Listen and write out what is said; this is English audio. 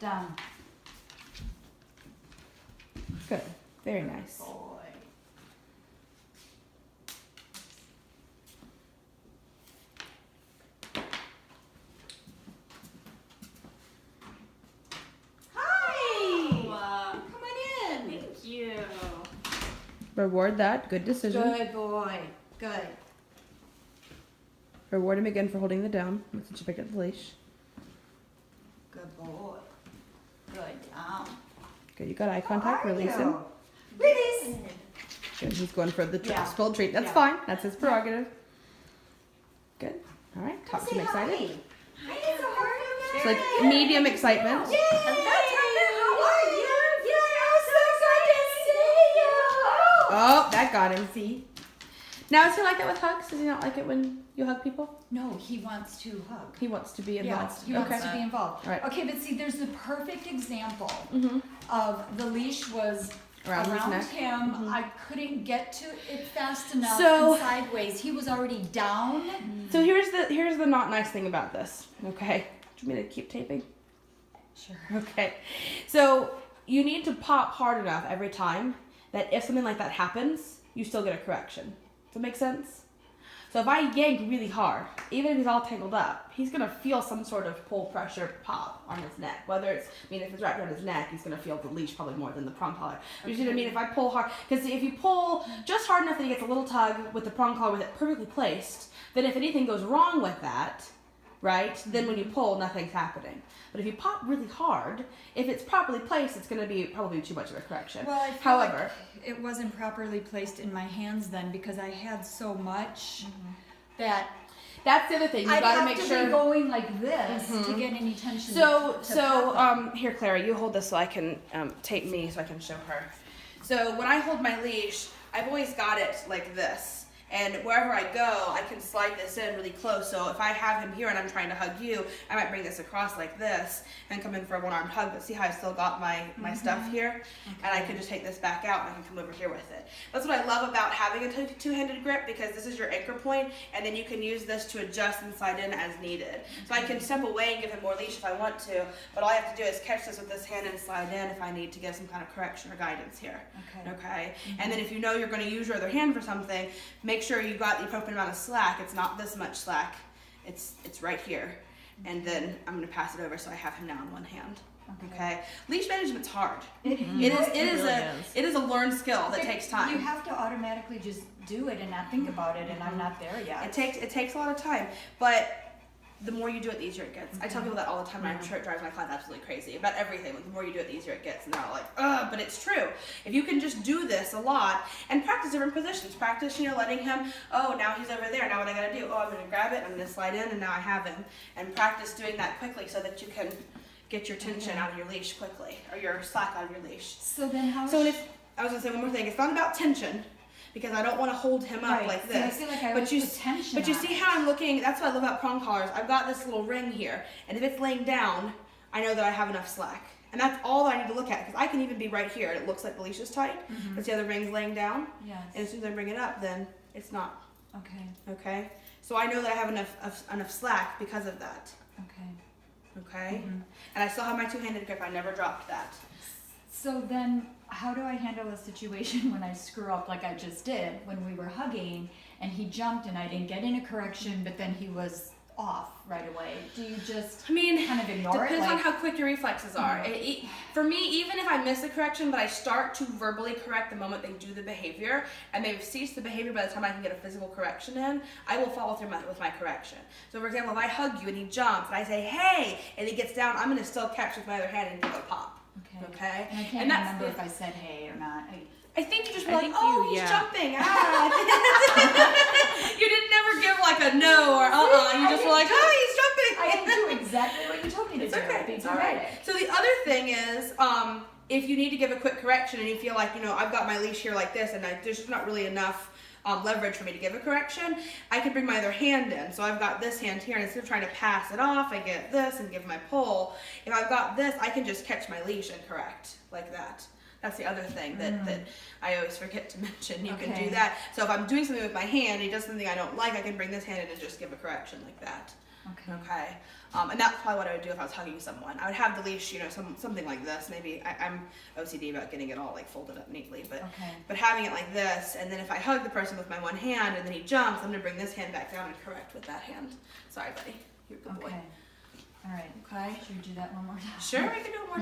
Done. Good. Very nice. Boy. Hi! Come on in. Thank you. Reward that. Good decision. Good boy. Good. Reward him again for holding the down since you picked up the leash. Good boy. Good down. Good. You got eye contact. Release him. Release. Good. He's going for the Yeah. spoiled treat. That's Yeah. fine. That's his prerogative. Good. All right. Talk to him excited. Hi, it's a hard It's like medium excitement. Yay! How are you? Yeah, so good to see you. Oh, that got him. See? Now, is he like that with hugs? Does he not like it when you hug people? No, he wants to hug. He wants to be Yeah, involved. he wants to be involved. All right. Okay, but see, there's the perfect example Mm-hmm. of the leash was Around his neck. him. Mhm. I couldn't get to it fast enough. So- and sideways. He was already down. So here's the not nice thing about this. Okay. Do you want me to keep taping? Sure. Okay. So you need to pop hard enough every time that if something like that happens, you still get a correction. Does that make sense? So if I yank really hard, even if he's all tangled up, he's gonna feel some sort of pull pressure pop on his neck. Whether it's, if it's wrapped around his neck, he's gonna feel the leash probably more than the prong collar. You see what I mean? If I pull hard, because if you pull just hard enough that he gets a little tug with the prong collar with it perfectly placed, then if anything goes wrong with that, right, then when you pull, nothing's happening. But if you pop really hard, if it's properly placed, it's gonna be probably too much of a correction. Well, I feel However, like it wasn't properly placed in my hands then because I had so much that that's the other thing. You I'd gotta have make to sure. be going like this to get any tension. So, to pop it. here, Clara, you hold this so I can tape me so I can show her. So when I hold my leash, I've always got it like this. And wherever I go, I can slide this in really close. So if I have him here and I'm trying to hug you, I might bring this across like this and come in for a one-armed hug. But see how I still got my stuff here? And I can just take this back out and I can come over here with it. That's what I love about having a two-handed grip, because this is your anchor point, and then you can use this to adjust and slide in as needed. So I can step away and give him more leash if I want to, but all I have to do is catch this with this hand and slide in if I need to give some kind of correction or guidance here. Okay? And then if you know you're going to use your other hand for something, make sure you got the appropriate amount of slack. It's not this much slack. It's right here. And then I'm going to pass it over so I have him now in one hand. Okay. Leash management's hard. It is a learned skill that takes time. You have to automatically just do it and not think about it, and I'm not there yet. It takes a lot of time, but the more you do it, the easier it gets. I tell people that all the time, and I'm sure it drives my clients absolutely crazy about everything. The more you do it, the easier it gets, and they're all like, ugh, but it's true. If you can just do this a lot and practice different positions, practice, letting him, oh, now he's over there, now what I gotta do? Oh, I'm gonna grab it, I'm gonna slide in, and now I have him. And practice doing that quickly so that you can get your tension out of your leash quickly, or your slack out of your leash. So then how? So I was gonna say one more thing. It's not about tension, because I don't want to hold him up like See, this. I feel like I always put tension But you on see it. how I'm looking? That's what I love about prong collars. I've got this little ring here, and if it's laying down, I know that I have enough slack. And that's all that I need to look at, because I can even be right here, and it looks like the leash is tight, but see how the ring's laying down? Yes. And as soon as I bring it up, then it's not. Okay. Okay? So I know that I have enough slack because of that. Okay. Okay? And I still have my two-handed grip. I never dropped that. So then, how do I handle a situation when I screw up like I just did when we were hugging and he jumped and I didn't get in a correction, but then he was off right away? Do you just kind of ignore it? Depends on how quick your reflexes are. For me, even if I miss a correction, but I start to verbally correct the moment they do the behavior, and they've ceased the behavior by the time I can get a physical correction in, I will follow through with my correction. So for example, if I hug you and he jumps and I say, hey, and he gets down, I'm going to still catch with my other hand and give a pop. Okay? And I can't remember if I said hey or not. I think you just were I like, think oh, you- he's yeah. jumping. You didn't never give like a no or You just were like, oh, he's jumping. I didn't do exactly what you told me to It's do. okay. Be It's all right. So the other thing is, if you need to give a quick correction and you feel like, I've got my leash here like this and there's just not really enough leverage for me to give a correction, I can bring my other hand in. So I've got this hand here, and instead of trying to pass it off, I get this and give my pull. If I've got this, I can just catch my leash and correct like that. That's the other thing that I always forget to mention. You can do that. So if I'm doing something with my hand, he does something I don't like, I can bring this hand in and just give a correction like that. Okay. Okay. And that's probably what I would do if I was hugging someone. I would have the leash, something like this. Maybe I'm OCD about getting it all like folded up neatly, but having it like this, and then if I hug the person with my one hand and then he jumps, I'm gonna bring this hand back down and correct with that hand. Sorry, buddy. You're a good boy. Okay. All right. Okay. Should we do that one more time? Sure, we can do it more.